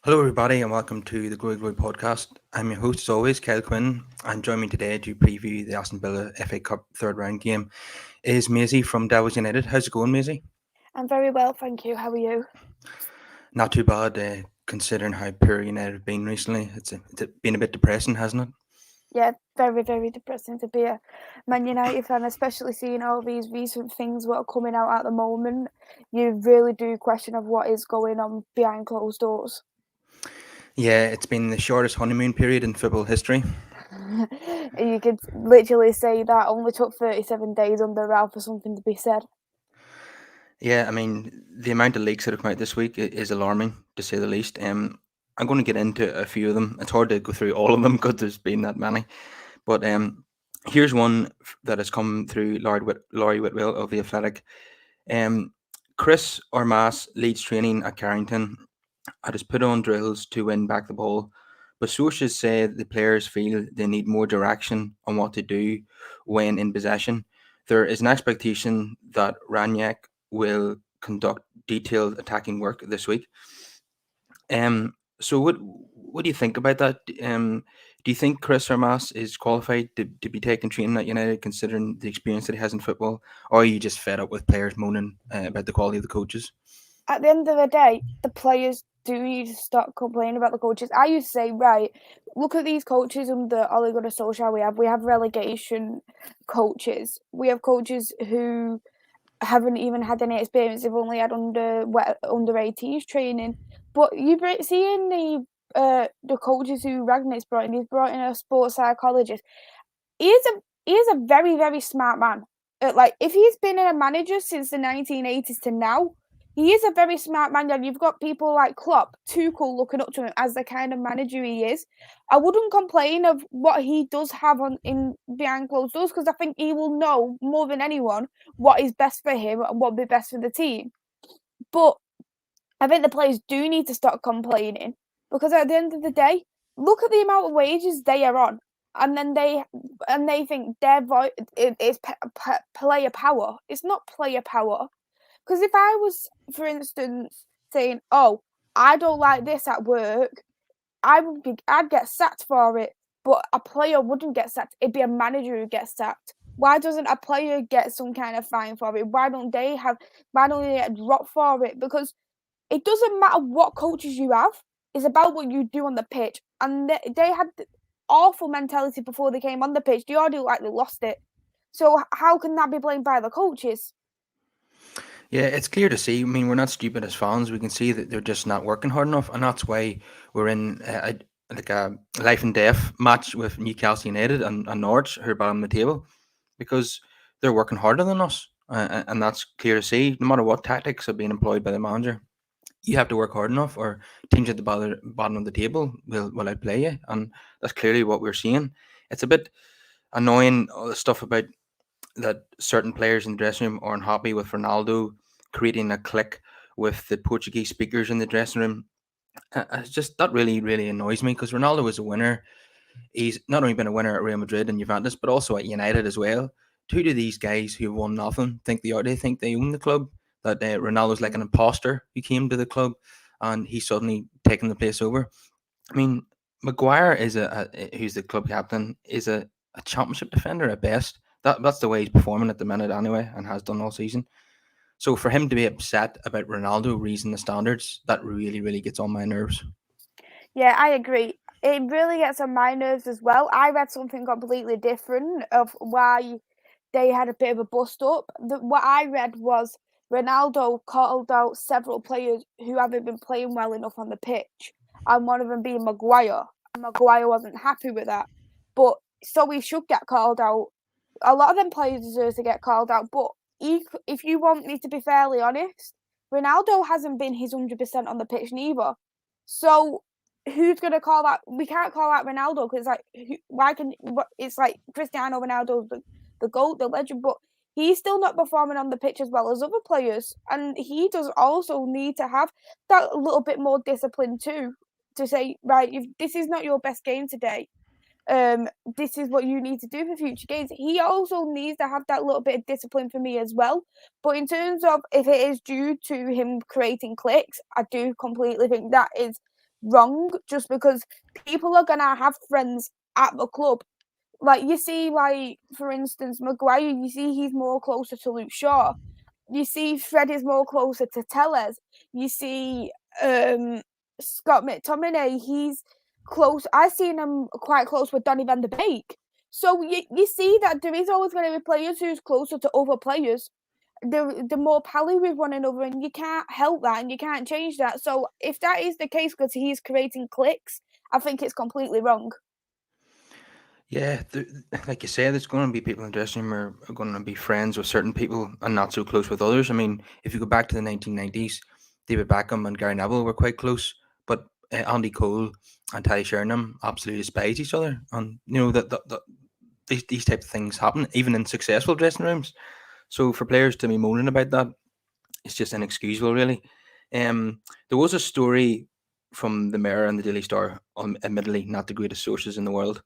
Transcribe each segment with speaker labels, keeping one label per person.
Speaker 1: Hello, everybody, and welcome to the Glory Glory podcast. I'm your host, as always, Kyle Quinn, and join me today to preview the Aston Villa FA Cup third round game is Maisy from Devils United. How's it going, Maisy?
Speaker 2: I'm very well, thank you. How are you?
Speaker 1: Not too bad, considering how poor United have been recently. It's been a bit depressing, hasn't it?
Speaker 2: Yeah, very, very depressing to be a Man United fan, especially seeing all these recent things that are coming out at the moment. You really do question of what is going on behind closed doors.
Speaker 1: Yeah, it's been the shortest honeymoon period in football history.
Speaker 2: You could literally say that only took 37 days under Ralph for something to be said.
Speaker 1: Yeah, I mean, the amount of leaks that have come out this week is alarming, to say the least. I'm going to get into a few of them. It's hard to go through all of them because there's been that many. But here's one that has come through Laurie Whitwell of The Athletic. Um, Chris Ormas leads training at Carrington and has put on drills to win back the ball. But sources say the players feel they need more direction on what to do when in possession. There is an expectation that Raniak will conduct detailed attacking work this week. So what do you think about that? Do you think Chris Armas is qualified to be taking training at United, considering the experience that he has in football, or are you just fed up with players moaning about the quality of the coaches?
Speaker 2: At the end of the day, the players do need to stop complaining about the coaches. I used to say, right, look at these coaches under Ole Gunnar Solskjaer. We have relegation coaches. We have coaches who haven't even had any experience. They've only had under 18s training. But you seeing the coaches who Ragnar's brought in. He's brought in a sports psychologist. He is a very, very smart man. Like if he's been a manager since the 1980s to now, he is a very smart man. And you've got people like Klopp, Tuchel looking up to him as the kind of manager he is. I wouldn't complain of what he does have on in behind closed doors because I think he will know more than anyone what is best for him and what will be best for the team. But I think the players do need to stop complaining because at the end of the day, look at the amount of wages they are on, and then they think their voice is player power. It's not player power because if I was, for instance, saying, "Oh, I don't like this at work," I'd get sacked for it, but a player wouldn't get sacked. It'd be a manager who gets sacked. Why doesn't a player get some kind of fine for it? Why don't they get dropped for it? Because it doesn't matter what coaches you have. It's about what you do on the pitch. And they had awful mentality before they came on the pitch. They already like they lost it. So how can that be blamed by the coaches?
Speaker 1: Yeah, it's clear to see. I mean, we're not stupid as fans. We can see that they're just not working hard enough, and that's why we're in like a life and death match with Newcastle United and Norwich, who are bottom of the table, because they're working harder than us, and that's clear to see. No matter what tactics are being employed by the manager, you have to work hard enough, or teams at the bottom of the table will outplay you, and that's clearly what we're seeing. It's a bit annoying all the stuff about that certain players in the dressing room are unhappy with Ronaldo creating a clique with the Portuguese speakers in the dressing room. It's just that really annoys me because Ronaldo is a winner. He's not only been a winner at Real Madrid and Juventus, but also at United as well. Who do these guys who won nothing think they are? They think they own the club. That Ronaldo's like an imposter who came to the club and he's suddenly taken the place over. I mean, Maguire is who's the club captain, is a championship defender at best. That's the way he's performing at the minute anyway, and has done all season. So for him to be upset about Ronaldo raising the standards, that really gets on my nerves.
Speaker 2: Yeah, I agree. It really gets on my nerves as well. I read something completely different of why they had a bit of a bust up. What I read was Ronaldo called out several players who haven't been playing well enough on the pitch, and one of them being Maguire. And Maguire wasn't happy with that, but so he should get called out. A lot of them players deserve to get called out, but if you want me to be fairly honest, Ronaldo hasn't been his 100% on the pitch neither. So who's gonna call that? We can't call out Ronaldo because like why can it's like Cristiano Ronaldo the GOAT, the legend, but he's still not performing on the pitch as well as other players, and he does also need to have that little bit more discipline too to say right, if this is not your best game today, this is what you need to do for future games. He also needs to have that little bit of discipline for me as well. But in terms of if it is due to him creating clicks, I do completely think that is wrong, just because people are gonna have friends at the club. Like you see, like for instance, Maguire. You see, he's more closer to Luke Shaw. You see, Fred is more closer to Tellez. You see, Scott McTominay. He's close. I've seen him quite close with Donny van de Beek. So you see that there is always going to be players who's closer to other players. The more pally with one another, and you can't help that, and you can't change that. So if that is the case, because he's creating cliques, I think it's completely wrong.
Speaker 1: Yeah, like you said, there's going to be people in the dressing room are going to be friends with certain people and not so close with others. I mean, if you go back to the 1990s, David Beckham and Gary Neville were quite close, but Andy Cole and Ty Sheringham absolutely despise each other. And you know that these type of things happen even in successful dressing rooms. So for players to be moaning about that, it's just inexcusable, really. There was a story from the Mirror and the Daily Star, admittedly not the greatest sources in the world,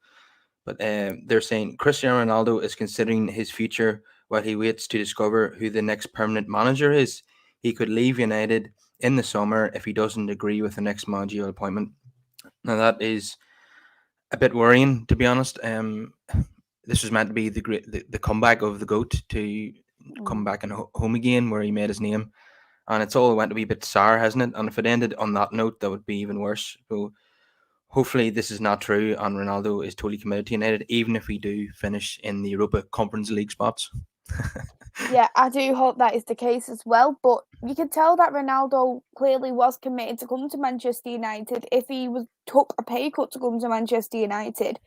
Speaker 1: but they're saying Cristiano Ronaldo is considering his future while he waits to discover who the next permanent manager is. He could leave United in the summer if he doesn't agree with the next managerial appointment. Now that is a bit worrying, to be honest. This was meant to be the comeback of the goat to come back and home again, where he made his name, and it's all went to be a bit sour, hasn't it? And if it ended on that note, that would be even worse. So hopefully this is not true, and Ronaldo is totally committed to United, even if we do finish in the Europa Conference League spots.
Speaker 2: Yeah, I do hope that is the case as well. But you can tell that Ronaldo clearly was committed to come to Manchester United if he was took a pay cut to come to Manchester United.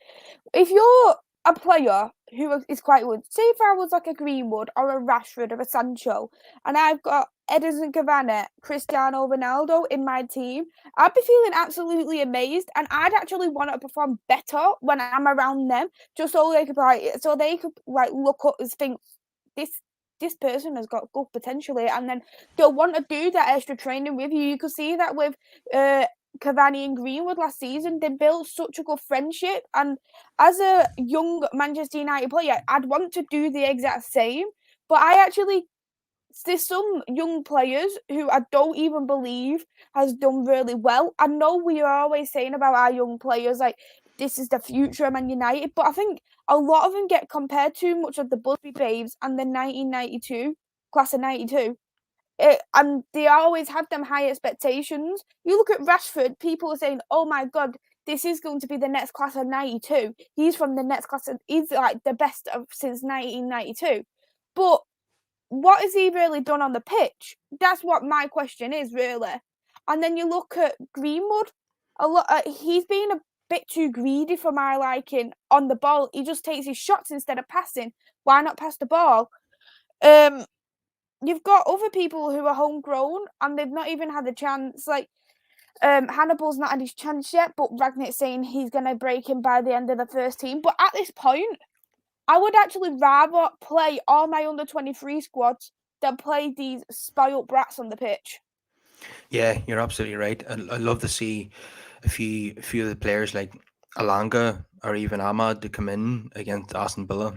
Speaker 2: If you're a player who is quite good, say if I was like a Greenwood or a Rashford or a Sancho, and I've got Edinson Cavani, Cristiano Ronaldo in my team, I'd be feeling absolutely amazed, and I'd actually want to perform better when I'm around them, just so they could look up and think this this person has got good potentially, and then they'll want to do that extra training with you. You could see that with Cavani and Greenwood last season. They built such a good friendship, and as a young Manchester United player, I'd want to do the exact same. But I actually there's some young players who I don't even believe has done really well. I know we are always saying about our young players like this is the future of Man United, but I think a lot of them get compared too much of the Busby Babes and the 1992 class of 92. And they always have them high expectations. You look at Rashford, people are saying, "Oh my god, this is going to be the next class of 92. He's from the next class of, he's like the best of since 1992." But what has he really done on the pitch? That's what my question is, really. And then you look at Greenwood, a lot. He's been a bit too greedy for my liking on the ball. He just takes his shots instead of passing. Why not pass the ball? Um, you've got other people who are homegrown and they've not even had a chance. Like Hannibal's not had his chance yet, but Ragnick's saying he's going to break him by the end of the first team. But at this point, I would actually rather play all my under 23 squads than play these spoiled brats on the pitch.
Speaker 1: Yeah, you're absolutely right. I love to see a few of the players like Alanga or even Ahmad to come in against Aston Villa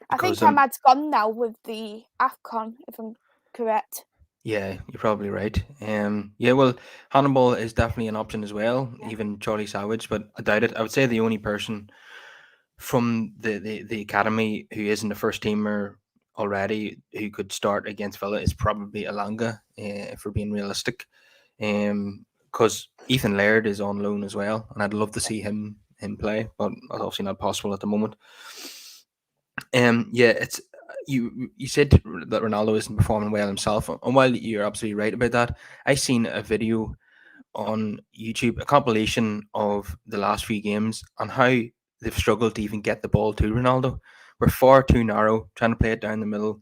Speaker 2: I
Speaker 1: because
Speaker 2: think Ahmad's gone now with the AFCON, if I'm correct.
Speaker 1: yeah, you're probably right. Yeah, well, Hannibal is definitely an option as well,
Speaker 2: Yeah.
Speaker 1: even Charlie Savage, but I doubt it. I would say the only person from the academy who isn't a first teamer already who could start against Villa is probably Alanga, if we're being realistic. Because Ethan Laird is on loan as well, and I'd love to see him play, but that's obviously not possible at the moment. Yeah, it's you said that Ronaldo isn't performing well himself, and while you're absolutely right about that, I seen a video on YouTube, a compilation of the last few games and how they've struggled to even get the ball to Ronaldo. We're far too narrow, trying to play it down the middle,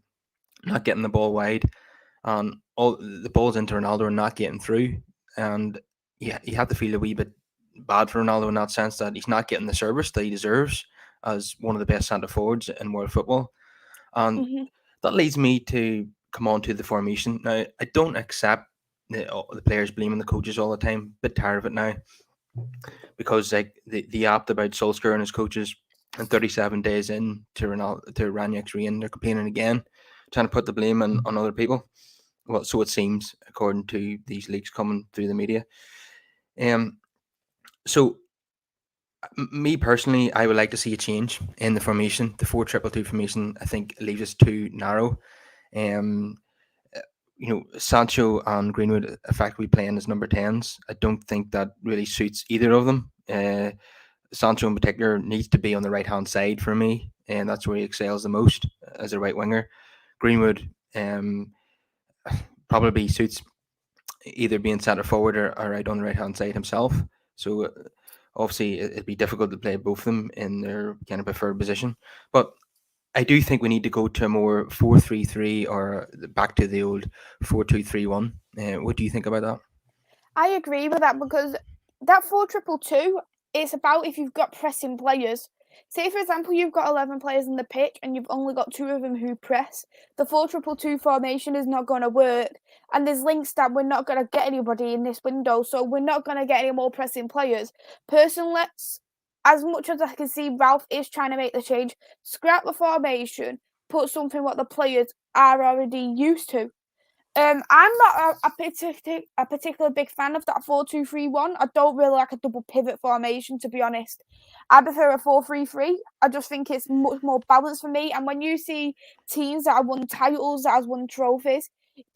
Speaker 1: not getting the ball wide, and all the balls into Ronaldo are not getting through. And yeah, you have to feel a wee bit bad for Ronaldo in that sense that he's not getting the service that he deserves as one of the best centre forwards in world football. And
Speaker 2: Mm-hmm.
Speaker 1: that leads me to come on to the formation. Now, I don't accept the players blaming the coaches all the time. Bit tired of it now because like the apt about Solskjaer and his coaches, and 37 days in to Raniak's reign, they're complaining again, trying to put the blame on other people. Well, so it seems, according to these leaks coming through the media. Um, So me personally, I would like to see a change in the formation. The 4-2-2 formation, I think, leaves us too narrow. Um, uh, Sancho and Greenwood effectively playing as number 10s. I don't think that really suits either of them. Sancho in particular needs to be on the right hand side for me, and that's where he excels the most as a right winger. Greenwood probably suits either being centre forward or out on the right hand side himself. So obviously it'd be difficult to play both of them in their kind of preferred position. But I do think we need to go to a more 4-3-3 or back to the old 4-2-3-1. What do you think about that?
Speaker 2: I agree with that because that 4-2-2 is about if you've got pressing players. Say, for example, you've got 11 players in the pitch and you've only got two of them who press. The 4-2-2 formation is not going to work. And there's links that we're not going to get anybody in this window. So we're not going to get any more pressing players. Personally, as much as I can see Ralph is trying to make the change, scrap the formation, put something what the players are already used to. I'm not a particular big fan of that 4-2-3-1. I don't really like a double pivot formation, to be honest. I prefer a 4-3-3. I just think it's much more balanced for me. And when you see teams that have won titles, that has won trophies,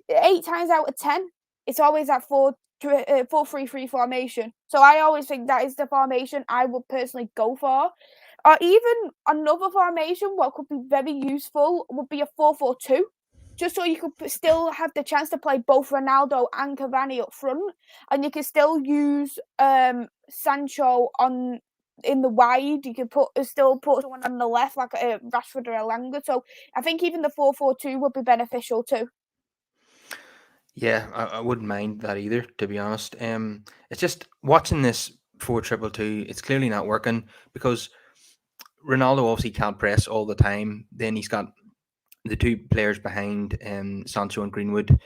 Speaker 2: 8 times out of 10, it's always that 4-3-3 formation. So I always think that is the formation I would personally go for. Or even another formation, what could be very useful would be a 4-4-2, just so you could still have the chance to play both Ronaldo and Cavani up front, and you can still use Sancho on in the wide. You could still put someone on the left like a Rashford or a Langer. So I think even the 4-4-2 would be beneficial too.
Speaker 1: Yeah, I wouldn't mind that either, to be honest. It's just watching this 4-2-2. It's clearly not working because Ronaldo obviously can't press all the time. Then he's got the two players behind Sancho and Greenwood,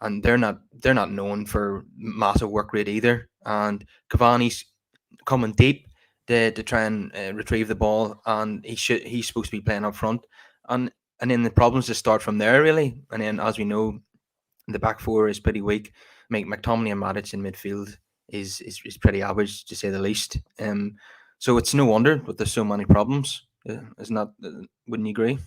Speaker 1: and they're not known for massive work rate either. And Cavani's coming deep to try and retrieve the ball, and he's supposed to be playing up front, and then the problems just start from there really. And then as we know, the back four is pretty weak. McTominay and Matic in midfield is pretty average to say the least. So it's no wonder that there's so many problems. Isn't that? Wouldn't you agree?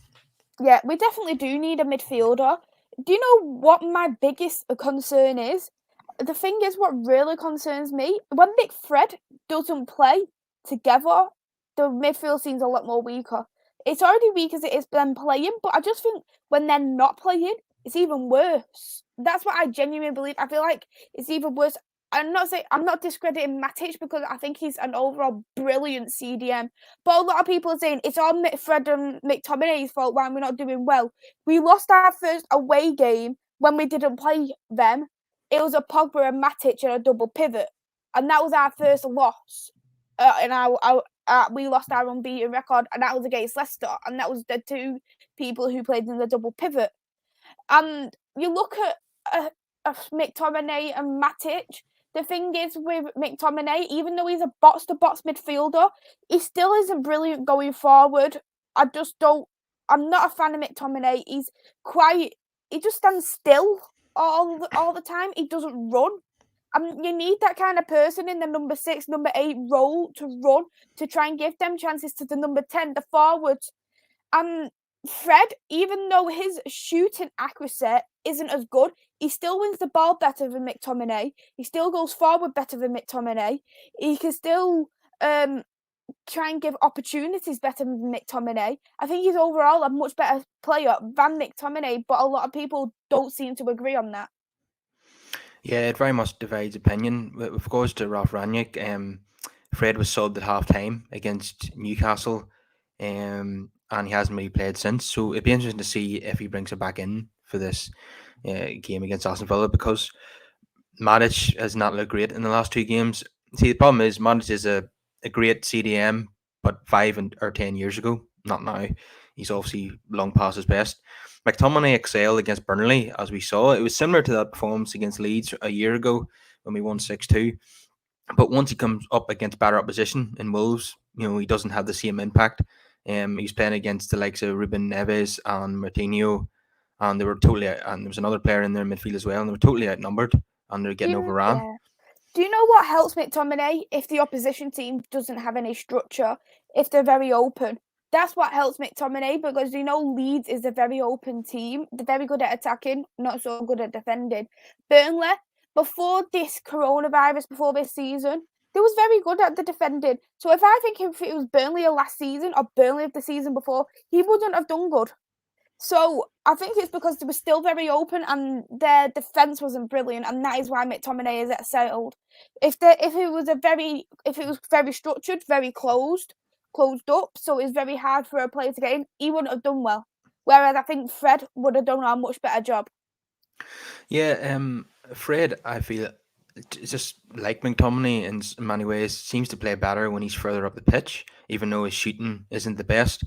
Speaker 2: Yeah, we definitely do need a midfielder. Do you know what my biggest concern is? The thing is, what really concerns me, when Big Fred doesn't play together, the midfield seems a lot more weaker. It's already weak as it is them playing, but I just think when they're not playing, it's even worse. That's what I genuinely believe. I feel like it's even worse. I'm not discrediting Matic because I think he's an overall brilliant CDM. But a lot of people are saying it's all Fred and McTominay's fault why we're not doing well. We lost our first away game when we didn't play them. It was a Pogba and Matic and a double pivot, and that was our first loss. We lost our unbeaten record, and that was against Leicester, and that was the two people who played in the double pivot. And you look at McTominay and Matic. The thing is with McTominay, even though he's a box-to-box midfielder, he still isn't brilliant going forward. I just don't. I'm not a fan of McTominay. He's quite. He just stands still all the time. He doesn't run. You need that kind of person in the number 6, number 8 role to run, to try and give them chances to the number 10, the forwards. And Fred, even though his shooting accuracy isn't as good, he still wins the ball better than McTominay. He still goes forward better than McTominay. He can still try and give opportunities better than McTominay. I think he's overall a much better player than McTominay, but a lot of people don't seem to agree on that.
Speaker 1: Yeah, it very much divides opinion. With regards to Ralph Ranić, Fred was subbed at half time against Newcastle, and he hasn't really played since. So it'd be interesting to see if he brings it back in for this game against Aston Villa because Matic has not looked great in the last two games. See, the problem is Matic is a great CDM, but 5 or 10 years ago, not now. He's obviously long past his best. McTominay excelled against Burnley, as we saw. It was similar to that performance against Leeds a year ago when we won 6-2. But once he comes up against better opposition in Wolves, he doesn't have the same impact. He's playing against the likes of Ruben Neves and Martinho, and there was another player in their midfield as well, and they were totally outnumbered, and they're getting overran.
Speaker 2: Yeah. Do you know what helps McTominay? If the opposition team doesn't have any structure, if they're very open, that's what helps McTominay, because Leeds is a very open team. They're very good at attacking, not so good at defending. Burnley, before this coronavirus, before this season, they was very good at the defending. So if it was Burnley of last season or Burnley of the season before, he wouldn't have done good. So I think it's because they were still very open and their defense wasn't brilliant, and that is why McTominay is settled. If it was very structured, very closed up, so it's very hard for a player to get in, he wouldn't have done well. Whereas I think Fred would have done a much better job.
Speaker 1: Yeah, Fred, I feel it's just like McTominay in many ways, seems to play better when he's further up the pitch, even though his shooting isn't the best.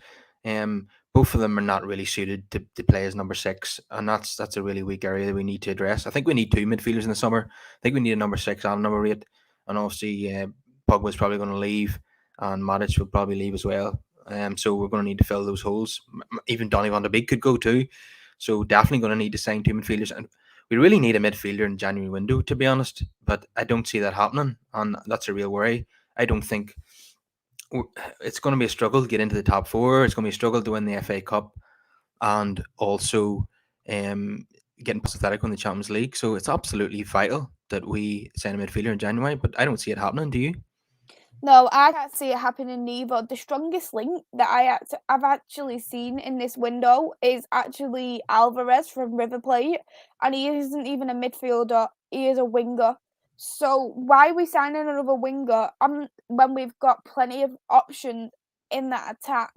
Speaker 1: Both of them are not really suited to play as number six, and that's a really weak area that we need to address. I think we need two midfielders in the summer. I think we need a number six and a number eight, and obviously Pogba's probably going to leave, and Matic will probably leave as well. So we're going to need to fill those holes. Even Donny van de Beek could go too. So definitely going to need to sign two midfielders, and we really need a midfielder in January window, to be honest. But I don't see that happening, and that's a real worry. I don't think it's going to be a struggle to get into the top four. It's going to be a struggle to win the FA Cup, and also getting past Atletico in the Champions League. So it's absolutely vital that we sign a midfielder in January. But I don't see it happening. Do you?
Speaker 2: No, I can't see it happening neither. The strongest link that I've actually seen in this window is actually Alvarez from River Plate, and he isn't even a midfielder, he is a winger. So why are we signing another winger when we've got plenty of options in that attack?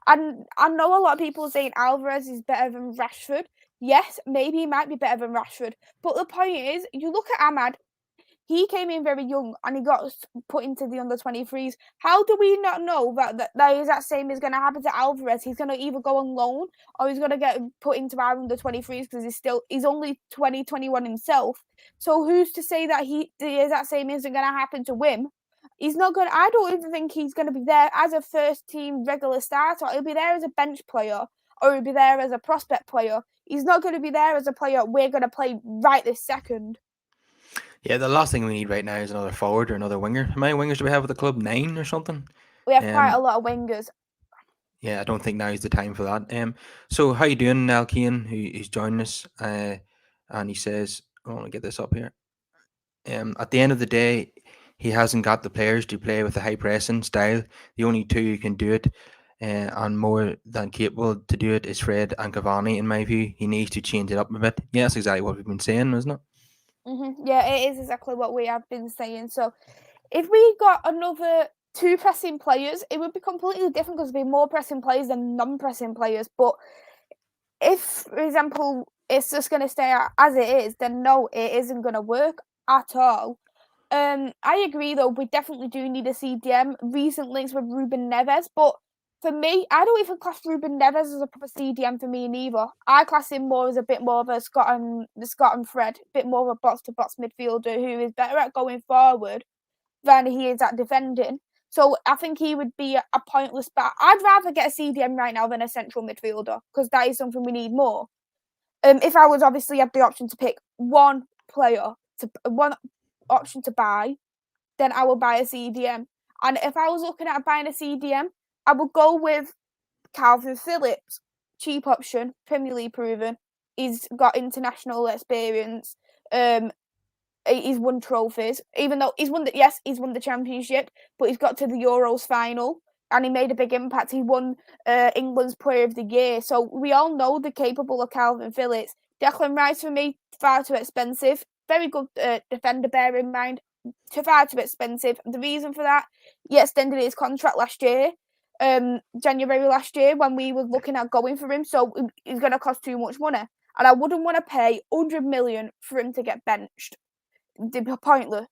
Speaker 2: And I know a lot of people are saying Alvarez is better than Rashford. Yes, maybe he might be better than Rashford. But the point is, you look at Ahmad, he came in very young and he got put into the under 23s. How do we not know that exact same is going to happen to Alvarez? He's going to either go on loan or he's going to get put into our under 23s because he's only 21 himself. So who's to say that the exact same isn't going to happen to him? He's not going. I don't even think he's going to be there as a first team regular starter. He'll be there as a bench player or he'll be there as a prospect player. He's not going to be there as a player we're going to play right this second.
Speaker 1: Yeah, the last thing we need right now is another forward or another winger. How many wingers do we have with the club? 9 or something?
Speaker 2: We have quite a lot of wingers.
Speaker 1: Yeah, I don't think now is the time for that. So how you doing, Nell Keane, who's joining us? And he says, I want to get this up here. At the end of the day, he hasn't got the players to play with the high pressing style. The only two who can do it, and more than capable to do it, is Fred and Cavani. In my view, he needs to change it up a bit. Yeah, that's exactly what we've been saying, isn't it?
Speaker 2: Yeah, it is exactly what we have been saying. So if we got another 2 pressing players, it would be completely different because there'd be more pressing players than non-pressing players. But if, for example, it's just going to stay as it is, then no, it isn't going to work at all. I agree, though, we definitely do need a CDM. Recent links with Ruben Neves, but for me, I don't even class Ruben Neves as a proper CDM for me neither. I class him more as a bit more of a Scott and Fred, a bit more of a box-to-box midfielder who is better at going forward than he is at defending. So I think he would be a pointless bat. I'd rather get a CDM right now than a central midfielder because that is something we need more. If I was obviously have the option to pick one option to buy, then I would buy a CDM. And if I was looking at buying a CDM, I would go with Calvin Phillips, cheap option, Premier League proven. He's got international experience. He's won trophies, even though he's won the championship, but he's got to the Euros final and he made a big impact. He won England's Player of the Year, so we all know the capable of Calvin Phillips. Declan Rice for me, far too expensive. Very good defender, bear in mind, far too expensive. The reason for that, he extended his contract last year, January last year, when we were looking at going for him, so he's going to cost too much money, and I wouldn't want to pay 100 million for him to get benched. They'd be pointless.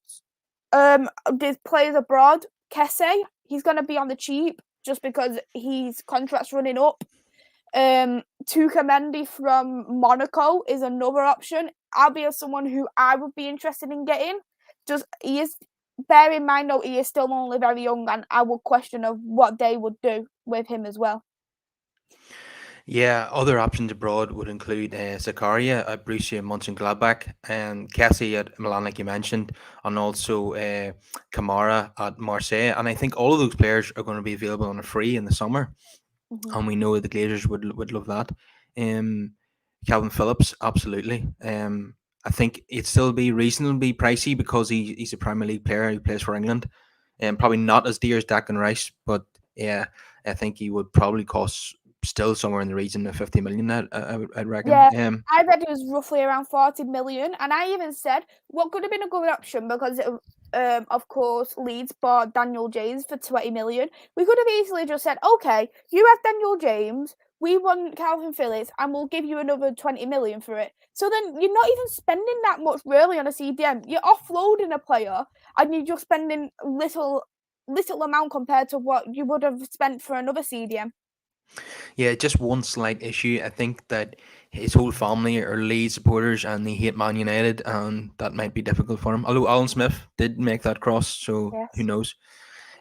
Speaker 2: There's players abroad. Kessie, he's going to be on the cheap just because his contract's running up. Tuka Mendy from Monaco is another option. I'll be someone who I would be interested in getting. Bear in mind though, he is still only very young, and I would question of what they would do with him as well.
Speaker 1: Yeah, other options abroad would include Zakaria at Borussia Mönchengladbach, and Kessie at Milan, like you mentioned, and also Kamara at Marseille. And I think all of those players are going to be available on a free in the summer,
Speaker 2: Hmm.
Speaker 1: and we know the Glazers would love that. Um, Calvin Phillips, absolutely. I think it'd still be reasonably pricey because he's a Premier League player. He plays for England, and probably not as dear as Declan Rice, but yeah, I think he would probably cost still somewhere in the region of 50 million. I'd reckon.
Speaker 2: Yeah, I read it was roughly around 40 million, and I even said what could have been a good option because, of course, Leeds bought Daniel James for 20 million. We could have easily just said, okay, you have Daniel James, we want Calvin Phillips, and we'll give you another 20 million for it. So then you're not even spending that much really on a CDM. You're offloading a player, and you're just spending little amount compared to what you would have spent for another CDM.
Speaker 1: Yeah, just one slight issue. I think that his whole family are Leeds supporters and they hate Man United, and that might be difficult for him. Although Alan Smith did make that cross, so who
Speaker 2: Yes.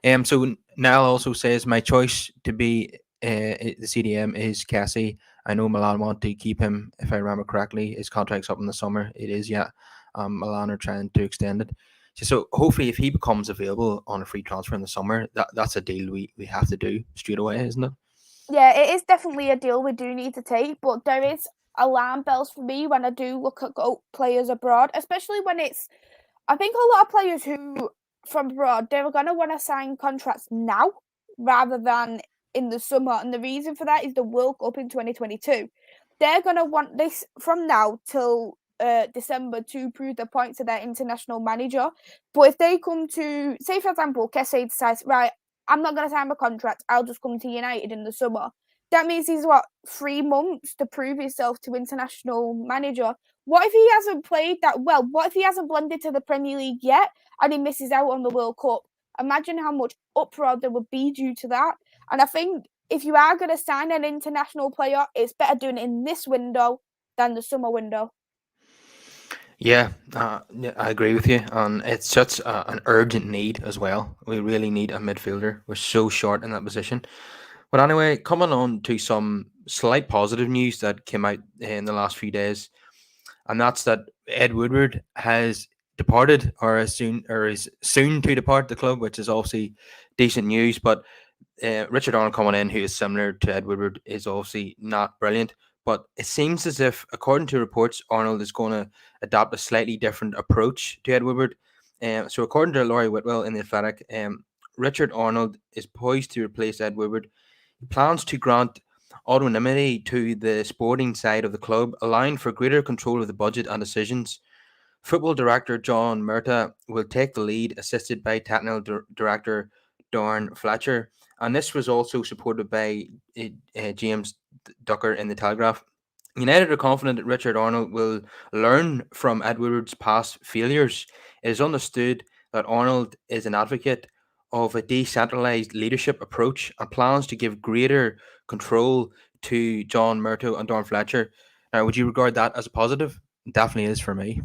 Speaker 1: knows? So Niall also says my choice to be the CDM is Cassie. I know Milan want to keep him, if I remember correctly. His contract's up in the summer. It is, yeah. Milan are trying to extend it. So hopefully, if he becomes available on a free transfer in the summer, that's a deal we have to do straight away, isn't it?
Speaker 2: Yeah, it is definitely a deal we do need to take, but there is alarm bells for me when I do look at players abroad, especially when it's. I think a lot of players who from abroad they're gonna want to sign contracts now rather than in the summer, and the reason for that is the World Cup in 2022. They're gonna want this from now till December to prove the point to their international manager. But if they come to, say for example, Kessie decides, right, I'm not going to sign my contract. I'll just come to United in the summer. That means he's what 3 months to prove himself to international manager. What if he hasn't played that well? What if he hasn't blended to the Premier League yet and he misses out on the World Cup? Imagine how much uproar there would be due to that. And I think if you are going to sign an international player, it's better doing it in this window than the summer window.
Speaker 1: Yeah, I agree with you. And it's such an urgent need as well. We really need a midfielder. We're so short in that position. But anyway, coming on to some slight positive news that came out in the last few days, and that's that Ed Woodward has departed, or is soon to depart the club, which is obviously decent news. But Richard Arnold coming in, who is similar to Ed Woodward, is obviously not brilliant. But it seems as if, according to reports, Arnold is going to adopt a slightly different approach to Ed Woodward. So, according to Laurie Whitwell in the Athletic, Richard Arnold is poised to replace Ed Woodward. He plans to grant autonomy to the sporting side of the club, allowing for greater control of the budget and decisions. Football director John Murta will take the lead, assisted by technical director Darren Fletcher. And this was also supported by James Ducker in the Telegraph. United are confident that Richard Arnold will learn from Edward's past failures. It is understood that Arnold is an advocate of a decentralized leadership approach and plans to give greater control to John Murto and Darren Fletcher. Now, would you regard that as a positive? Definitely is for me.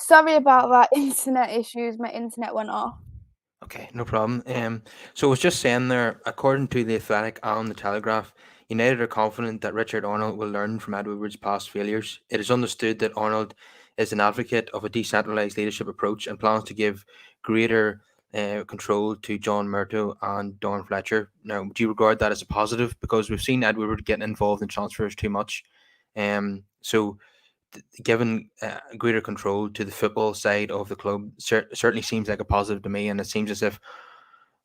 Speaker 2: Sorry about that internet issues. My internet went off.
Speaker 1: Okay, no problem. So I was just saying there, according to the Athletic and the Telegraph, United are confident that Richard Arnold will learn from Ed Woodward's past failures. It is understood that Arnold is an advocate of a decentralised leadership approach and plans to give greater control to John Murto and Don Fletcher. Now, do you regard that as a positive? Because we've seen Ed Woodward getting involved in transfers too much. So given greater control to the football side of the club certainly seems like a positive to me, and it seems as if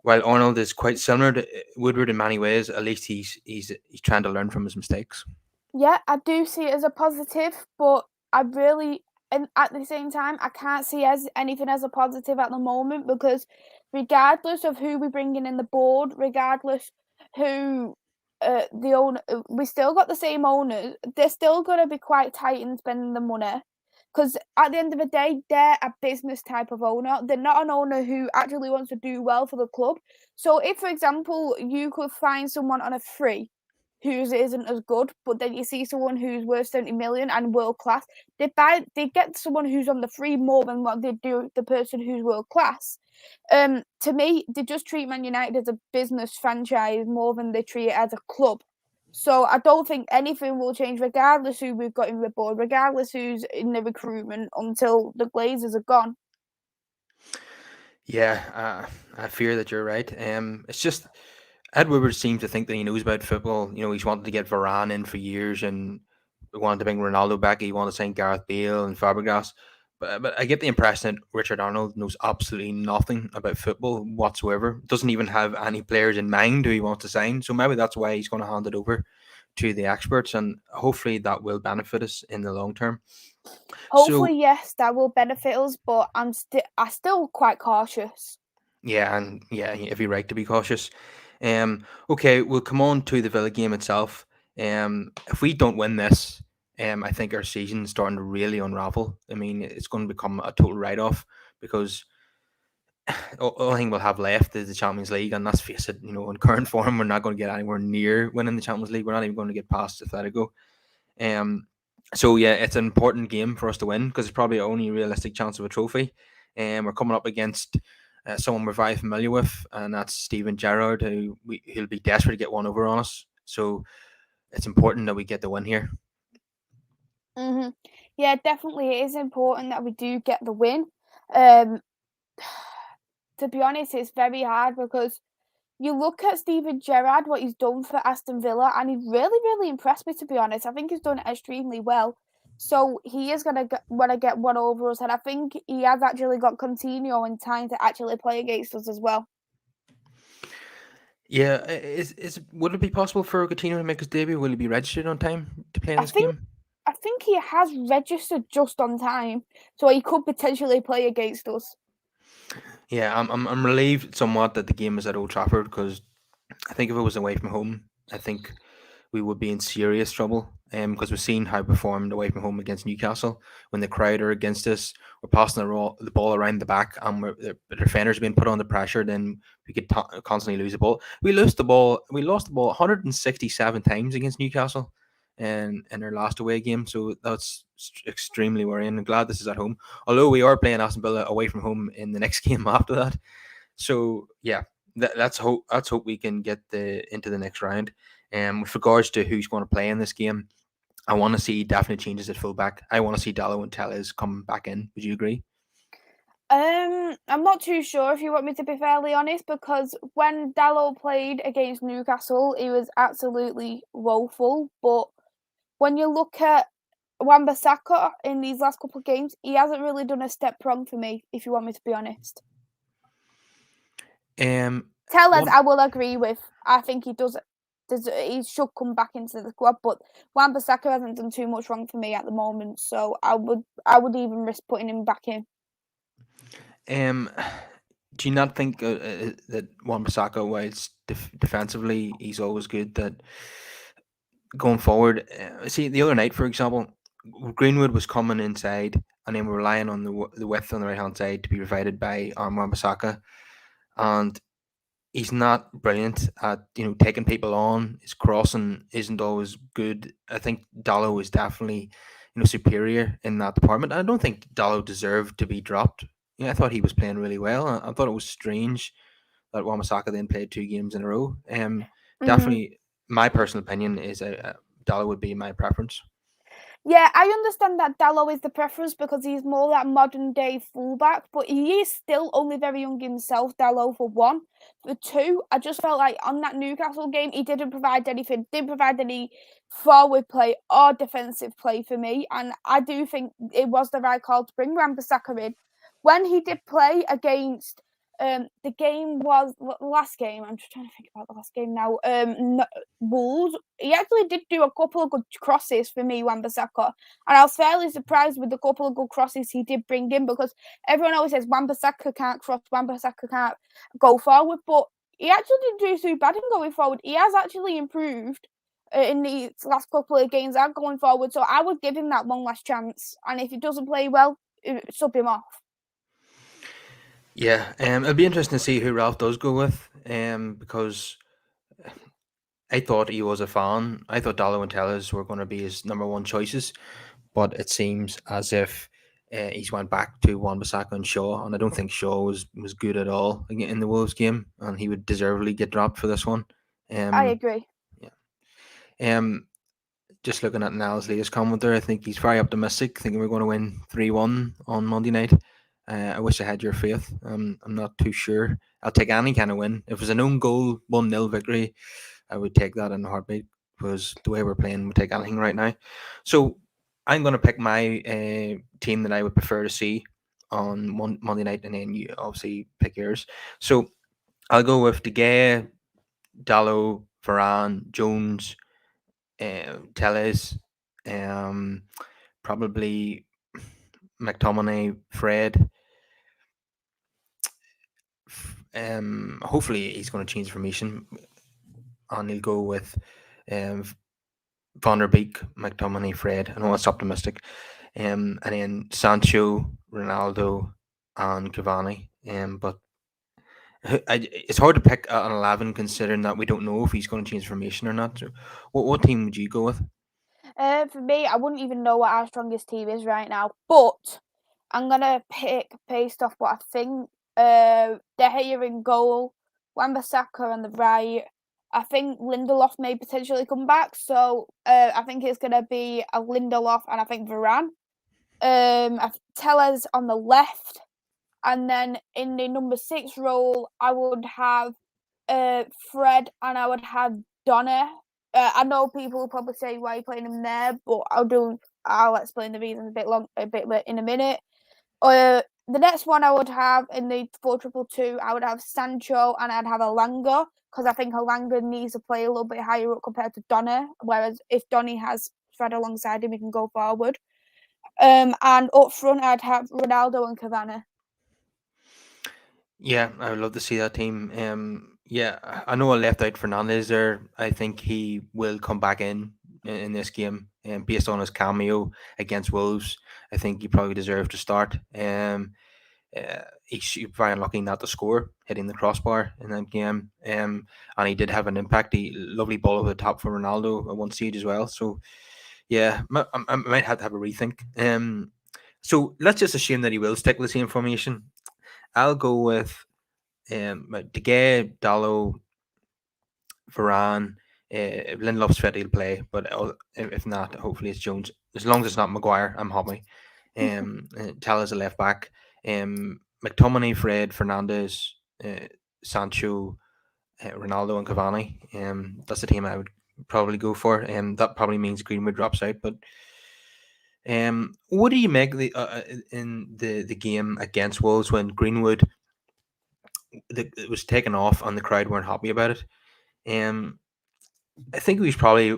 Speaker 1: while Arnold is quite similar to Woodward in many ways, at least he's trying to learn from his mistakes.
Speaker 2: Yeah, I do see it as a positive, but I really, and at the same time, I can't see as anything as a positive at the moment because, regardless of who we bring in the board, regardless who the owner, we still got the same owners. They're still gonna be quite tight in spending the money, because at the end of the day, they're a business type of owner. They're not an owner who actually wants to do well for the club. So, if for example you could find someone on a free whose isn't as good, but then you see someone who's worth 70 million and world class, they get someone who's on the free more than what they do the person who's world class. To me, they just treat Man United as a business franchise more than they treat it as a club. So I don't think anything will change, regardless who we've got in the board, regardless who's in the recruitment, until the Glazers are gone.
Speaker 1: Yeah, I fear that you're right. It's just Ed Woodward seems to think that he knows about football. You know, he's wanted to get Varane in for years, and wanted to bring Ronaldo back. He wanted to sign Gareth Bale and Fabregas. But I get the impression that Richard Arnold knows absolutely nothing about football whatsoever. Doesn't even have any players in mind who he wants to sign. So maybe that's why he's going to hand it over to the experts, and hopefully that will benefit us in the long term. So
Speaker 2: Hopefully, yes, that will benefit us, but I still quite cautious.
Speaker 1: yeah, and yeah, if you're right to be cautious. Okay, we'll come on to the Villa game itself. If we don't win this, I think our season's starting to really unravel. I mean, it's going to become a total write-off because only thing we'll have left is the Champions League, and let's face it, you know, in current form, we're not going to get anywhere near winning the Champions League. We're not even going to get past Atletico. Um, so yeah, it's an important game for us to win because it's probably our only realistic chance of a trophy. And we're coming up against someone we're very familiar with, and that's Steven Gerrard, he'll be desperate to get one over on us. So it's important that we get the win here.
Speaker 2: Hmm. Yeah, definitely, it is important that we do get the win. Um, to be honest, it's very hard because you look at Steven Gerrard, what he's done for Aston Villa, and he's really, really impressed me, to be honest. I think he's done it extremely well. So he is going to want to get one over us, and I think he has actually got Coutinho in time to actually play against us as well.
Speaker 1: Yeah, is would it be possible for Coutinho to make his debut? Will he be registered on time to play in
Speaker 2: I
Speaker 1: this
Speaker 2: think
Speaker 1: game?
Speaker 2: I think he has registered just on time, so he could potentially play against us.
Speaker 1: Yeah, I'm relieved somewhat that the game is at Old Trafford because I think if it was away from home, I think we would be in serious trouble. Because we've seen how we performed away from home against Newcastle when the crowd are against us, we're passing the ball around the back, and the defenders are being put under pressure. Then we could constantly lose the ball. We lost the ball 167 times against Newcastle, in our last away game. So that's extremely worrying. I'm glad this is at home. Although we are playing Aston Villa away from home in the next game after that. So yeah, let's hope we can get the into the next round. With regards to who's going to play in this game, I want to see definite changes at fullback. I want to see Dallo and Tellez come back in. Would you agree?
Speaker 2: I'm not too sure, if you want me to be fairly honest, because when Dallo played against Newcastle, he was absolutely woeful. But when you look at Wan-Bissaka in these last couple of games, he hasn't really done a step wrong for me, if you want me to be honest.
Speaker 1: Um,
Speaker 2: Tellez,
Speaker 1: one
Speaker 2: I will agree with. I think he should come back into the squad, but Wan-Bissaka hasn't done too much wrong for me at the moment, so I would even risk putting him back in.
Speaker 1: um, do you not think that Wan Bissaka, whilst defensively, he's always good, that going forward, see the other night, for example, Greenwood was coming inside, and then we're relying on the width on the right hand side to be provided by Wan Bissaka, and he's not brilliant at taking people on. His crossing isn't always good. I think Dallo is definitely superior in that department. I don't think Dallo deserved to be dropped. I thought he was playing really well. I thought it was strange that Wamasaka then played 2 games in a row. Definitely, my personal opinion is Dallo would be my preference.
Speaker 2: Yeah, I understand that Dallo is the preference because he's more that modern day fullback, but he is still only very young himself, Dallo, for one. For two, I just felt like on that Newcastle game, he didn't provide anything, didn't provide any forward play or defensive play for me, and I do think it was the right call to bring Wan-Bissaka in. When he did play against the game was last game. I'm just trying to think about the last game now. Wolves. He actually did do a couple of good crosses for me, Wan-Bissaka, and I was fairly surprised with the couple of good crosses he did bring in because everyone always says Wan-Bissaka can't cross, Wan-Bissaka can't go forward, but he actually didn't do too bad in going forward. He has actually improved in these last couple of games and going forward, so I would give him that one last chance. And if he doesn't play well, sub him off.
Speaker 1: Yeah, it'll be interesting to see who Ralph does go with, because I thought he was a fan. I thought Dallo and Tellez were going to be his number one choices, but it seems as if he's went back to Wan-Bissaka and Shaw, and I don't think Shaw was good at all in the Wolves game, and he would deservedly get dropped for this one.
Speaker 2: I agree.
Speaker 1: Yeah. Just looking at Niall's latest comment there, I think he's very optimistic, thinking we're going to win 3-1 on Monday night. I wish I had your faith. I'm not too sure. I'll take any kind of win. If it was an own goal, 1-0 victory, I would take that in a heartbeat because the way we're playing would take anything right now. So I'm going to pick my team that I would prefer to see on Monday night, and then you obviously pick yours. So I'll go with De Gea, Dallo, Varane, Jones, Tellez, probably McTominay, Fred. Hopefully he's going to change formation, and he'll go with um, Van der Beek, McTominay, Fred. I know it's optimistic. And then Sancho, Ronaldo, and Cavani. But it's hard to pick an 11 considering that we don't know if he's going to change formation or not. So what team would you go with?
Speaker 2: For me, I wouldn't even know what our strongest team is right now, but I'm gonna pick based off what I think. De Gea in goal, Wan-Bissaka on the right. I think Lindelof may potentially come back, so I think it's gonna be a Lindelof and I think Varane. Tellez on the left, and then in the number 6 role, I would have Fred and I would have Donna. I know people will probably say why are you playing him there, but I'll explain the reasons a bit in a minute. The next one I would have in the 4-2-2, I would have Sancho and I'd have Alanga because I think Alanga needs to play a little bit higher up compared to Donna. Whereas if Donny has Fred alongside him, he can go forward. And up front, I'd have Ronaldo and Cavani.
Speaker 1: Yeah, I would love to see that team. Yeah, I know I left out Fernandez there. I think he will come back in this game, based on his cameo against Wolves. I think he probably deserves to start. He's very unlucky not to score, hitting the crossbar in that game. And he did have an impact. He lovely ball over the top for Ronaldo at one stage as well. So yeah, I might have to have a rethink. So let's just assume that he will stick with the same formation. I'll go with De Gea, Dallo, Varane. If Lindelof's fit, he'll play. But if not, hopefully it's Jones. As long as it's not Maguire, I'm happy. Tellez a left back. McTominay, Fred, Fernandez, Sancho, Ronaldo, and Cavani. That's the team I would probably go for. That probably means Greenwood drops out. But what do you make in the game against Wolves when Greenwood it was taken off and the crowd weren't happy about it? I think he was probably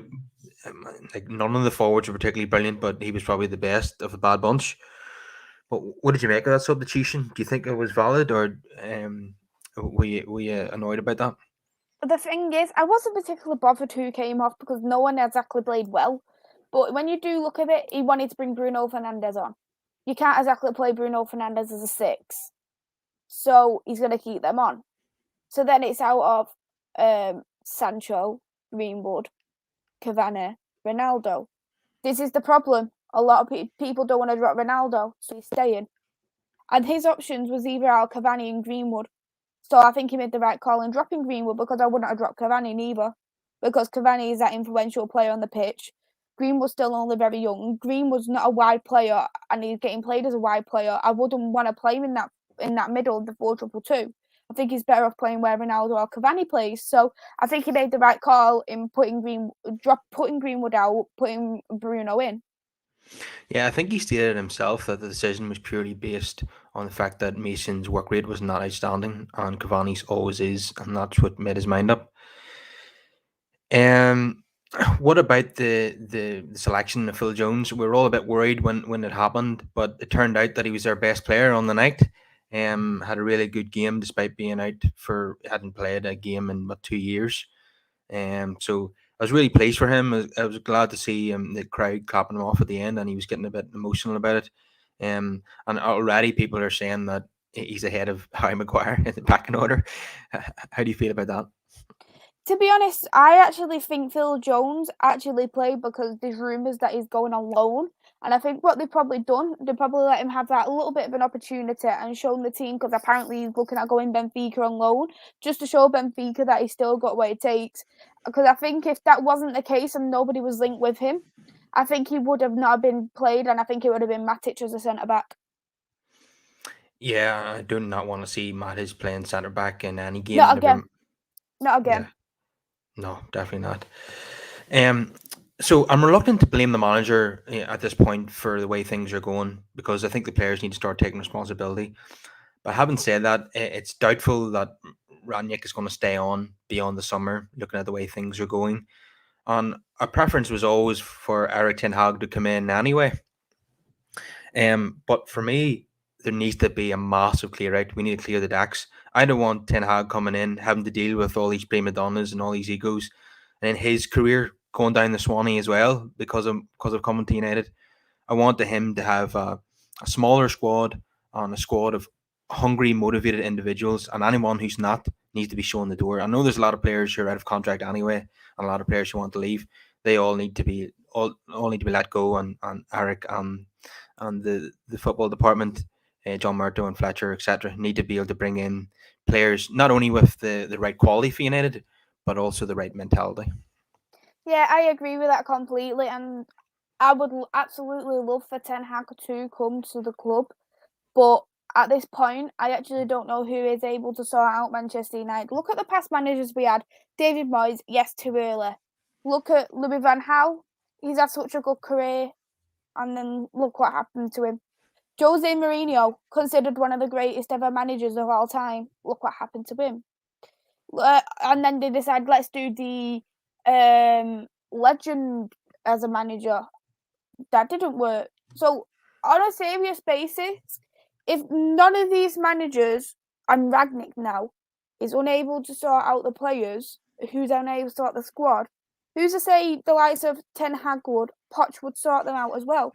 Speaker 1: like none of the forwards were particularly brilliant, but he was probably the best of the bad bunch. But what did you make of that substitution? Do you think it was valid, or were you annoyed about that?
Speaker 2: The thing is, I wasn't particularly bothered who came off because no one exactly played well. But when you do look at it, he wanted to bring Bruno Fernandes on. You can't exactly play Bruno Fernandes as a 6. So he's going to keep them on. So then it's out of Sancho, Greenwood, Cavani, Ronaldo. This is the problem. A lot of people don't want to drop Ronaldo, so he's staying. And his options was either Al Cavani and Greenwood. So I think he made the right call in dropping Greenwood, because I wouldn't have dropped Cavani neither. Because Cavani is that influential player on the pitch. Greenwood's still only very young. Greenwood's not a wide player, and he's getting played as a wide player. I wouldn't want to play him in that middle, the 4-2-2. I think he's better off playing where Ronaldo or Cavani plays. So I think he made the right call in putting Greenwood out, putting Bruno in.
Speaker 1: Yeah, I think he stated himself that the decision was purely based on the fact that Mason's work rate was not outstanding and Cavani's always is, and that's what made his mind up. Um, what about the selection of Phil Jones? We were all a bit worried when it happened, but it turned out that he was our best player on the night. Had a really good game despite being out for hadn't played a game in about 2 years. So I was really pleased for him. I was glad to see the crowd clapping him off at the end, and he was getting a bit emotional about it. And already people are saying that he's ahead of Harry Maguire in the pecking order. How do you feel about that?
Speaker 2: To be honest, I actually think Phil Jones actually played because there's rumours that he's going on loan. And I think what they've probably done, they probably let him have that little bit of an opportunity and shown the team, because apparently he's looking at going Benfica on loan, just to show Benfica that he's still got what it takes. Because I think if that wasn't the case and nobody was linked with him, I think he would have not been played, and I think it would have been Matic as a centre back.
Speaker 1: Yeah, I do not want to see Matis playing centre back in any game.
Speaker 2: Not again.
Speaker 1: Never.
Speaker 2: Not
Speaker 1: Yeah,
Speaker 2: again.
Speaker 1: no, definitely not. Um, so I'm reluctant to blame the manager at this point for the way things are going because I think the players need to start taking responsibility. But having said that, it's doubtful that Ranić is going to stay on beyond the summer, looking at the way things are going. And our preference was always for Eric Ten Hag to come in anyway. But for me, there needs to be a massive clear out. We need to clear the decks. I don't want Ten Hag coming in, having to deal with all these prima donnas and all these egos, and in his career going down the Swanee as well because of coming to United. I want him to have a smaller squad and a squad of hungry, motivated individuals, and anyone who's not needs to be shown the door. I know there's a lot of players who are out of contract anyway, and a lot of players who want to leave. They all need to be let go, and Eric and the football department, John Murto and Fletcher, etc., need to be able to bring in players not only with the right quality for United, but also the right mentality.
Speaker 2: Yeah, I agree with that completely, and I would absolutely love for Ten Hag to come to the club, but at this point, I actually don't know who is able to sort out Manchester United. Look at the past managers we had. David Moyes, yes, too early. Look at Louis van Gaal. He's had such a good career, and then look what happened to him. Jose Mourinho, considered one of the greatest ever managers of all time. Look what happened to him. And then they decide, let's do the legend as a manager. That didn't work. So on a serious basis, if none of these managers and Ragnick now is unable to sort out the players, who's unable to sort the squad, who's to say the likes of Ten Hag would, Poch would sort them out as well?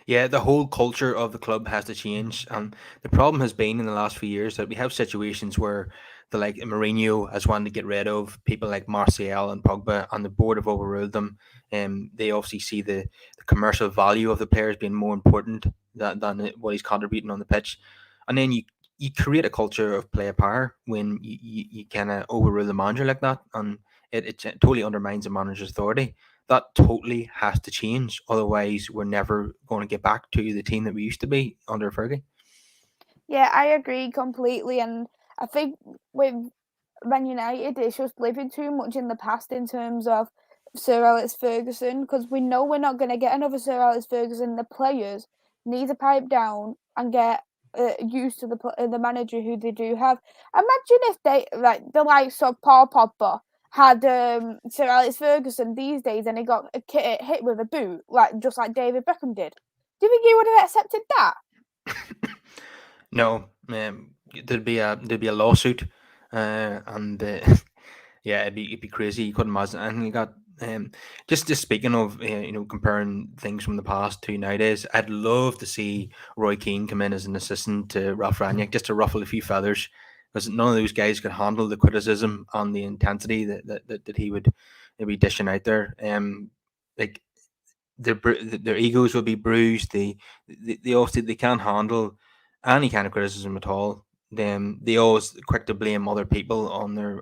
Speaker 1: Yeah, the whole culture of the club has to change. And the problem has been in the last few years that we have situations where the like Mourinho has wanted to get rid of people like Martial and Pogba, and the board have overruled them. They obviously see the commercial value of the players being more important than what he's contributing on the pitch. And then you create a culture of player power when you kind of overrule the manager like that, and it totally undermines the manager's authority. That totally has to change. Otherwise, we're never going to get back to the team that we used to be under Fergie.
Speaker 2: Yeah, I agree completely, and I think with Man United, it's just living too much in the past in terms of Sir Alex Ferguson, because we know we're not going to get another Sir Alex Ferguson. The players need to pipe down and get used to the manager who they do have. Imagine if they like the likes of Paul Pogba had Sir Alex Ferguson these days, and he got hit with a boot, like just like David Beckham did. Do you think he would have accepted that?
Speaker 1: No, there'd be a lawsuit, and yeah, it'd be crazy. You couldn't imagine. And you got just speaking of comparing things from the past to nowadays. I'd love to see Roy Keane come in as an assistant to Ralph Rangnick just to ruffle a few feathers, because none of those guys could handle the criticism and the intensity that he would be dishing out there. Like their egos will be bruised. They also they can't handle any kind of criticism at all. They always quick to blame other people on their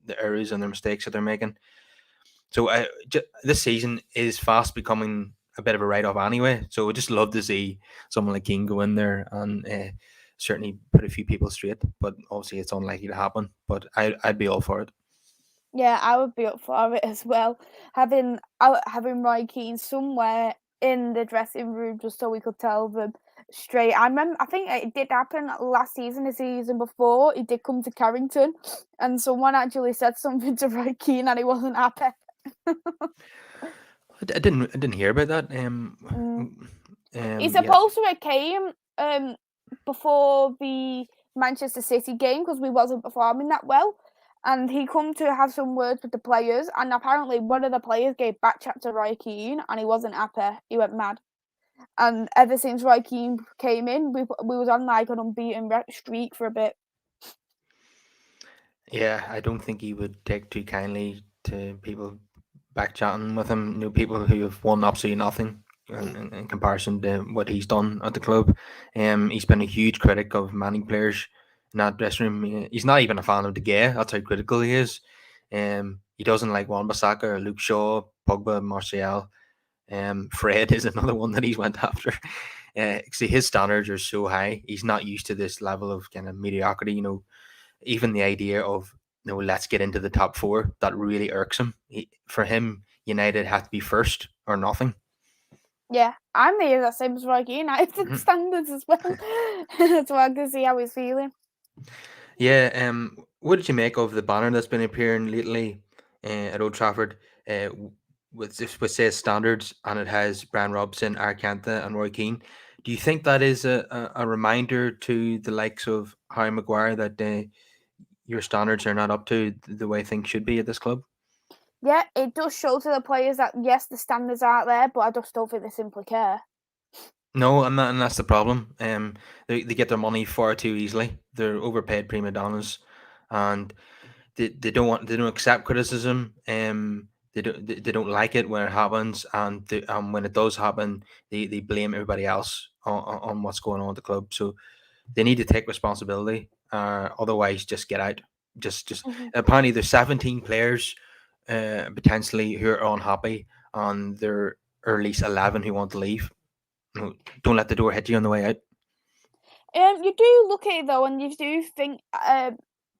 Speaker 1: the errors and their mistakes that they're making. So this season is fast becoming a bit of a write off anyway. So I just love to see someone like Keane go in there and certainly put a few people straight. But obviously, it's unlikely to happen. But I'd be all for it.
Speaker 2: Yeah, I would be up for it as well. Having Roy Keane somewhere in the dressing room just so we could tell them straight. I think it did happen last season, the season before. He did come to Carrington, and someone actually said something to Roy Keane, and he wasn't happy.
Speaker 1: I didn't hear about that.
Speaker 2: Mm. He
Speaker 1: Yeah.
Speaker 2: supposed to have came before the Manchester City game because we wasn't performing that well. And he come to have some words with the players, and apparently one of the players gave back chat to Roy Keane, and he wasn't happy. He went mad. And ever since Roy Keane came in, we was on like an unbeaten streak for a bit.
Speaker 1: Yeah, I don't think he would take too kindly to people back chatting with him. People who have won absolutely nothing in comparison to what he's done at the club. He's been a huge critic of many players in that dressing room. He's not even a fan of De Gea. That's how critical he is. He doesn't like Wan-Bissaka or Luke Shaw, Pogba, Martial. Fred is another one that he's went after. See, his standards are so high. He's not used to this level of kind of mediocrity. Even the idea of let's get into the top four, that really irks him. For him, United have to be first or nothing.
Speaker 2: Yeah, I'm the same as Roy Keane. I have standards as well. So I can see how he's feeling.
Speaker 1: Yeah. What did you make of the banner that's been appearing lately at Old Trafford? Which says standards, and it has Brian Robson, Arcanta, and Roy Keane. Do you think that is a reminder to the likes of Harry Maguire that your standards are not up to the way things should be at this club?
Speaker 2: Yeah, it does show to the players that yes, the standards aren't there, but I just don't think they simply care.
Speaker 1: No, and that's the problem. They get their money far too easily. They're overpaid prima donnas, and they don't accept criticism. They don't like it when it happens, and when it does happen, they blame everybody else on what's going on at the club. So they need to take responsibility, otherwise just get out. Just apparently there's 17 players, potentially who are unhappy, and there are at least 11 who want to leave. Don't let the door hit you on the way out.
Speaker 2: You do look at it though, and you do think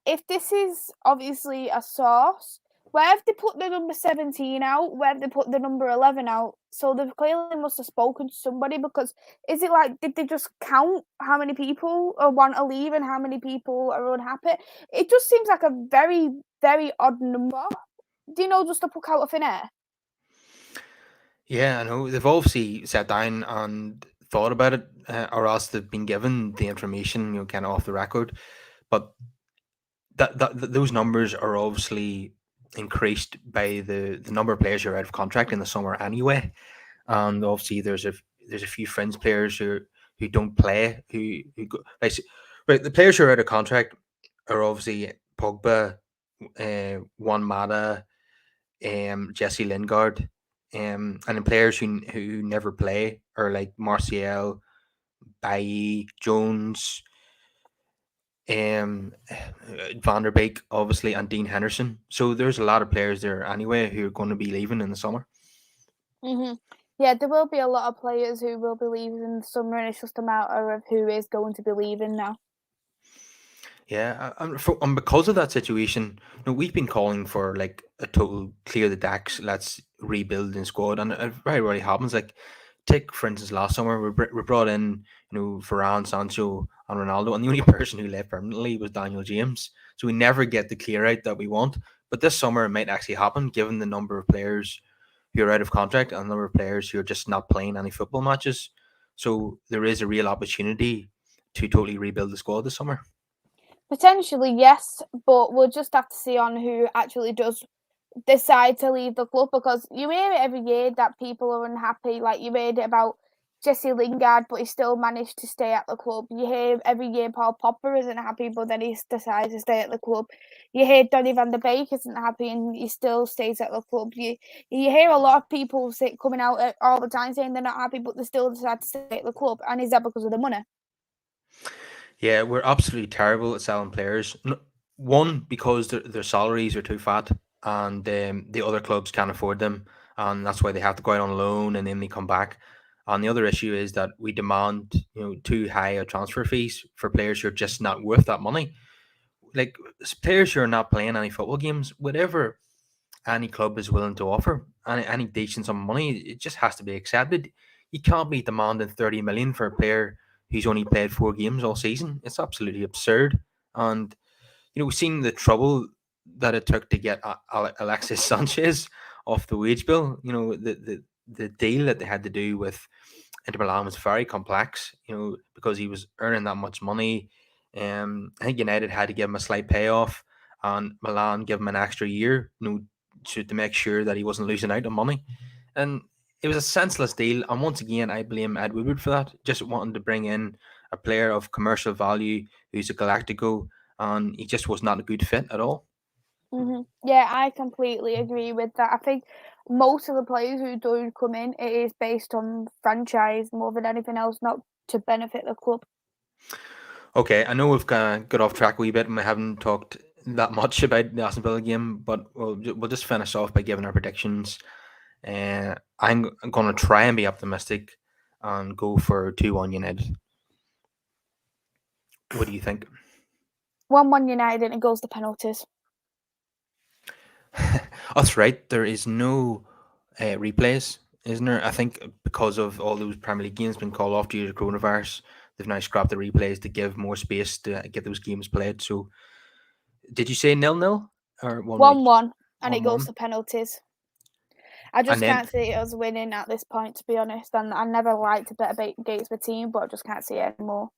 Speaker 2: if this is obviously a source, where have they put the number 17 out? Where have they put the number 11 out? So they clearly must have spoken to somebody, because is it like, did they just count how many people want to leave and how many people are unhappy? It just seems like a very, very odd number. Do you know, just to put out of thin air?
Speaker 1: Yeah, I know they've obviously sat down and thought about it, or else they've been given the information, kind of off the record. But those numbers are obviously increased by the number of players who are out of contract in the summer anyway, and obviously there's a few fringe players who don't play who go right. The players who are out of contract are obviously Pogba, Juan Mata, Jesse Lingard, and then players who never play are like Martial, Bailly, Jones, Van der Beek, obviously, and Dean Henderson. So there's a lot of players there anyway who are going to be leaving in the summer.
Speaker 2: Mm-hmm. Yeah, there will be a lot of players who will be leaving in the summer, and it's just a matter of who is going to be leaving now.
Speaker 1: Yeah, and because of that situation, we've been calling for like a total clear the decks, let's rebuild in squad, and it very rarely happens. Like, take for instance last summer, we brought in Varane, Sancho, and Ronaldo, and the only person who left permanently was Daniel James. So we never get the clear out that we want. But this summer it might actually happen, given the number of players who are out of contract and the number of players who are just not playing any football matches. So there is a real opportunity to totally rebuild the squad this summer.
Speaker 2: Potentially, yes, but we'll just have to see on who actually does decide to leave the club, because you hear it every year that people are unhappy. Like, you heard it about Jesse Lingard, but he still managed to stay at the club. You hear every year Paul Popper isn't happy, but then he decides to stay at the club. You hear Donny van der Beek isn't happy, and he still stays at the club. You hear a lot of people coming out all the time saying they're not happy, but they still decide to stay at the club. And is that because of the money?
Speaker 1: Yeah, we're absolutely terrible at selling players. One, because their salaries are too fat, and the other clubs can't afford them, and that's why they have to go out on loan and then they come back. And the other issue is that we demand, too high a transfer fees for players who are just not worth that money. Like players who are not playing any football games, whatever any club is willing to offer, any decent sum of money, it just has to be accepted. You can't be demanding 30 million for a player who's only played 4 games all season. It's absolutely absurd. And we've seen the trouble that it took to get Alexis Sanchez off the wage bill. The deal that they had to do with Inter Milan was very complex. Because he was earning that much money. I think United had to give him a slight payoff, and Milan give him an extra year. To make sure that he wasn't losing out on money, and it was a senseless deal. And once again, I blame Ed Woodward for that. Just wanting to bring in a player of commercial value who's a Galactico, and he just was not a good fit at all.
Speaker 2: Yeah, I completely agree with that. I think most of the players who do come in, it is based on franchise more than anything else, not to benefit the club.
Speaker 1: Okay, I know we've got off track a wee bit and we haven't talked that much about the Aston Villa game, but we'll just finish off by giving our predictions. I'm going to try and be optimistic and go for 2-1 United. What do you think?
Speaker 2: 1-1 United and it goes to penalties.
Speaker 1: That's right. There is no replays, isn't there? I think because of all those Premier League games being called off due to coronavirus, they've now scrapped the replays to give more space to get those games played. So, did you say 0-0 or 1 each?
Speaker 2: 1-1 and it goes
Speaker 1: 1-1,
Speaker 2: to penalties. I
Speaker 1: and
Speaker 2: just
Speaker 1: then
Speaker 2: can't see us winning at this point, to be honest. And I never liked to bet against the team, but I just can't see it anymore.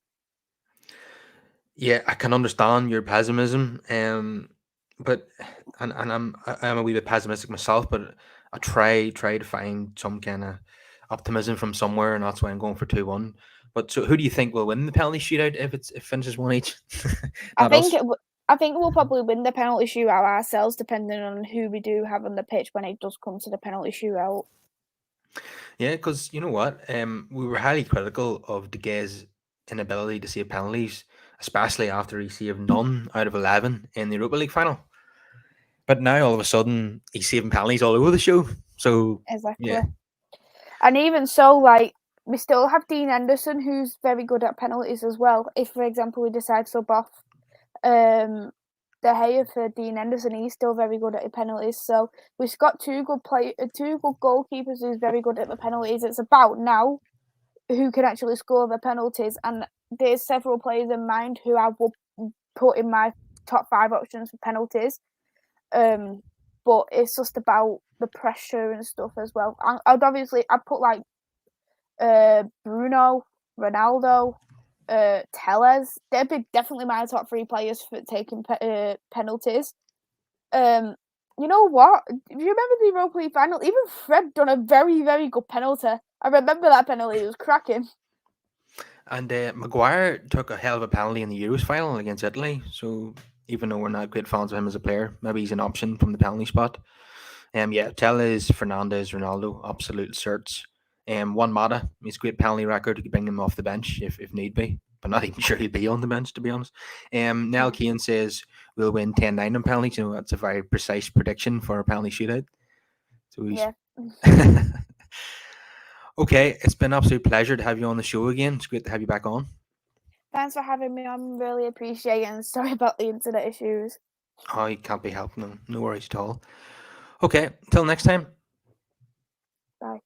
Speaker 1: yeah, I can understand your pessimism, but and I'm a wee bit pessimistic myself, but I try to find some kind of optimism from somewhere, and that's why I'm going for 2-1. But so, who do you think will win the penalty shootout if it finishes 1 each?
Speaker 2: I
Speaker 1: Not
Speaker 2: think
Speaker 1: us.
Speaker 2: it I think we'll probably win the penalty shootout ourselves, depending on who we do have on the pitch when it does come to the penalty shootout.
Speaker 1: Yeah, because you know what? We were highly critical of De Gea's inability to save penalties, especially after he saved none out of 11 in the Europa League final. But now all of a sudden he's saving penalties all over the show. So
Speaker 2: Exactly.
Speaker 1: yeah,
Speaker 2: And even so, like, we still have Dean Henderson, who's very good at penalties as well. If, for example, we decide to sub off De Gea for Dean Henderson, he's still very good at penalties. So we've got two good goalkeepers who's very good at the penalties. It's about now who can actually score the penalties, and there's several players in mind who I will put in my top 5 options for penalties. But it's just about the pressure and stuff as well. I'd put like Bruno, Ronaldo, Tellez. They'd be definitely my top 3 players for taking penalties. You know what? If you remember the Europa League final, even Fred done a very, very good penalty. I remember that penalty; it was cracking.
Speaker 1: and Maguire took a hell of a penalty in the Euros final against Italy. So even though we're not great fans of him as a player, maybe he's an option from the penalty spot. Yeah, Tellez, Fernandez, Ronaldo, absolute certs. Juan Mata, he's a great penalty record. You could bring him off the bench if need be, but not even sure he'll be on the bench, to be honest. Nell Kane says we'll win 10-9 on penalties. That's a very precise prediction for a penalty shootout. So he's
Speaker 2: Yeah.
Speaker 1: okay. It's been an absolute pleasure to have you on the show again. It's great to have you back on.
Speaker 2: Thanks for having me on. Really appreciate it. And sorry about the internet issues.
Speaker 1: Oh, you can't be helped. No worries at all. Okay, till next time.
Speaker 2: Bye.